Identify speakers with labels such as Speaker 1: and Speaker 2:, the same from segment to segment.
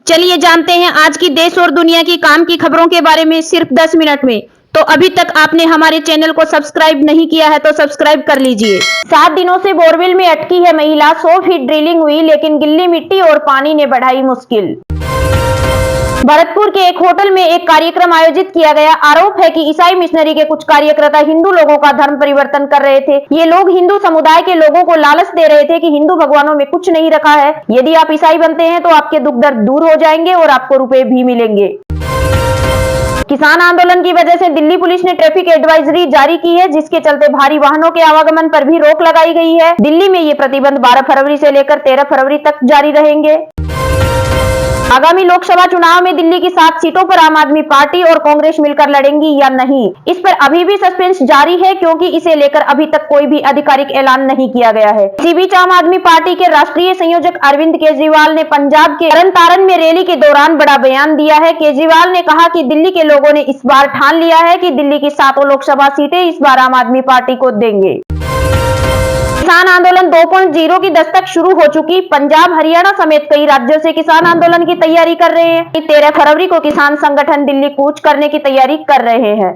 Speaker 1: चलिए जानते हैं आज की देश और दुनिया की काम की खबरों के बारे में सिर्फ 10 मिनट में। तो अभी तक आपने हमारे चैनल को सब्सक्राइब नहीं किया है तो सब्सक्राइब कर लीजिए। 7 दिनों से बोरवेल में अटकी है महिला। 100 फीट ड्रिलिंग हुई लेकिन गिल्ली मिट्टी और पानी ने बढ़ाई मुश्किल। भरतपुर के एक होटल में एक कार्यक्रम आयोजित किया गया। आरोप है कि ईसाई मिशनरी के कुछ कार्यकर्ता हिंदू लोगों का धर्म परिवर्तन कर रहे थे। ये लोग हिंदू समुदाय के लोगों को लालच दे रहे थे कि हिंदू भगवानों में कुछ नहीं रखा है, यदि आप ईसाई बनते हैं तो आपके दुख दर्द दूर हो जाएंगे और आपको रुपए भी मिलेंगे। किसान आंदोलन की वजह से दिल्ली पुलिस ने ट्रैफिक एडवाइजरी जारी की है, जिसके चलते भारी वाहनों के आवागमन पर भी रोक लगाई गई है। दिल्ली में ये प्रतिबंध 12 फरवरी से लेकर 13 फरवरी तक जारी रहेंगे। आगामी लोकसभा चुनाव में दिल्ली की 7 सीटों पर आम आदमी पार्टी और कांग्रेस मिलकर लड़ेंगी या नहीं, इस पर अभी भी सस्पेंस जारी है, क्योंकि इसे लेकर अभी तक कोई भी आधिकारिक ऐलान नहीं किया गया है। इसी बीच आम आदमी पार्टी के राष्ट्रीय संयोजक अरविंद केजरीवाल ने पंजाब के तरनतारन में रैली के दौरान बड़ा बयान दिया है। केजरीवाल ने कहा कि दिल्ली के लोगों ने इस बार ठान लिया है कि दिल्ली की 7 लोकसभा सीटें इस बार आम आदमी पार्टी को देंगे। किसान आंदोलन 2.0 की दस्तक शुरू हो चुकी। पंजाब, हरियाणा समेत कई राज्यों से किसान आंदोलन की तैयारी कर रहे हैं। 13 फरवरी को किसान संगठन दिल्ली कूच करने की तैयारी कर रहे हैं।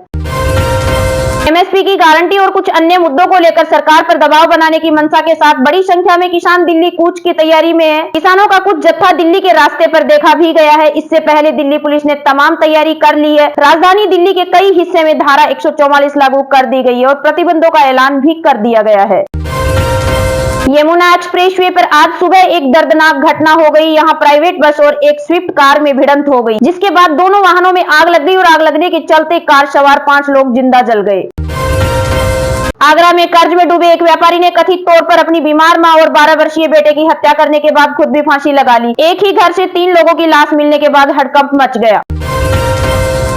Speaker 1: एमएसपी की गारंटी और कुछ अन्य मुद्दों को लेकर सरकार पर दबाव बनाने की मंशा के साथ बड़ी संख्या में किसान दिल्ली कूच की तैयारी में है। किसानों का कुछ जत्था दिल्ली के रास्ते पर देखा भी गया है। इससे पहले दिल्ली पुलिस ने तमाम तैयारी कर ली है। राजधानी दिल्ली के कई हिस्से में धारा 144 लागू कर दी गई है और प्रतिबंधों का ऐलान भी कर दिया गया है। यमुना एक्सप्रेसवे पर आज सुबह एक दर्दनाक घटना हो गई। यहां प्राइवेट बस और एक स्विफ्ट कार में भिड़ंत हो गई, जिसके बाद दोनों वाहनों में आग लग गई और आग लगने के चलते कार सवार 5 लोग जिंदा जल गए। आगरा में कर्ज में डूबे एक व्यापारी ने कथित तौर पर अपनी बीमार मां और 12 वर्षीय बेटे की हत्या करने के बाद खुद भी फांसी लगा ली। एक ही घर से 3 लोगों की लाश मिलने के बाद हड़कंप मच गया।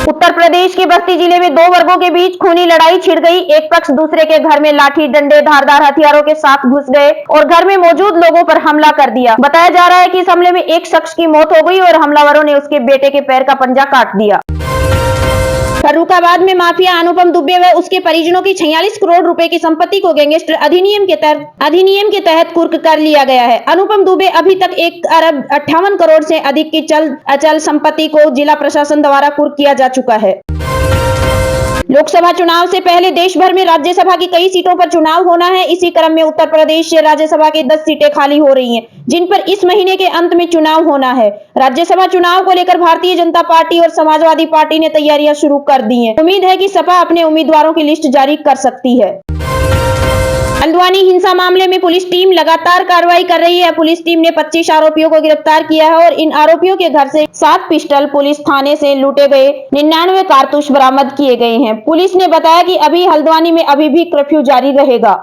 Speaker 1: उत्तर प्रदेश के बस्ती जिले में 2 वर्गों के बीच खूनी लड़ाई छिड़ गई। एक पक्ष दूसरे के घर में लाठी, डंडे, धारदार हथियारों के साथ घुस गए और घर में मौजूद लोगों पर हमला कर दिया। बताया जा रहा है कि इस हमले में एक शख्स की मौत हो गई और हमलावरों ने उसके बेटे के पैर का पंजा काट दिया। फर्रुखाबाद में माफिया अनुपम दुबे व उसके परिजनों की 46 करोड़ रुपए की संपत्ति को गैंगस्टर अधिनियम के तहत कुर्क कर लिया गया है। अनुपम दुबे अभी तक 1 अरब 58 करोड़ से अधिक की अचल संपत्ति को जिला प्रशासन द्वारा कुर्क किया जा चुका है। लोकसभा चुनाव से पहले देश भर में राज्यसभा की कई सीटों पर चुनाव होना है। इसी क्रम में उत्तर प्रदेश से राज्यसभा की 10 सीटें खाली हो रही हैं, जिन पर इस महीने के अंत में चुनाव होना है। राज्यसभा चुनाव को लेकर भारतीय जनता पार्टी और समाजवादी पार्टी ने तैयारियां शुरू कर दी हैं। उम्मीद है कि सपा अपने उम्मीदवारों की लिस्ट जारी कर सकती है। हल्द्वानी हिंसा मामले में पुलिस टीम लगातार कार्रवाई कर रही है। पुलिस टीम ने 25 आरोपियों को गिरफ्तार किया है और इन आरोपियों के घर से 7 पिस्टल, पुलिस थाने से लूटे गए 99 कारतूस बरामद किए गए हैं। पुलिस ने बताया कि अभी हल्द्वानी में अभी भी कर्फ्यू जारी रहेगा।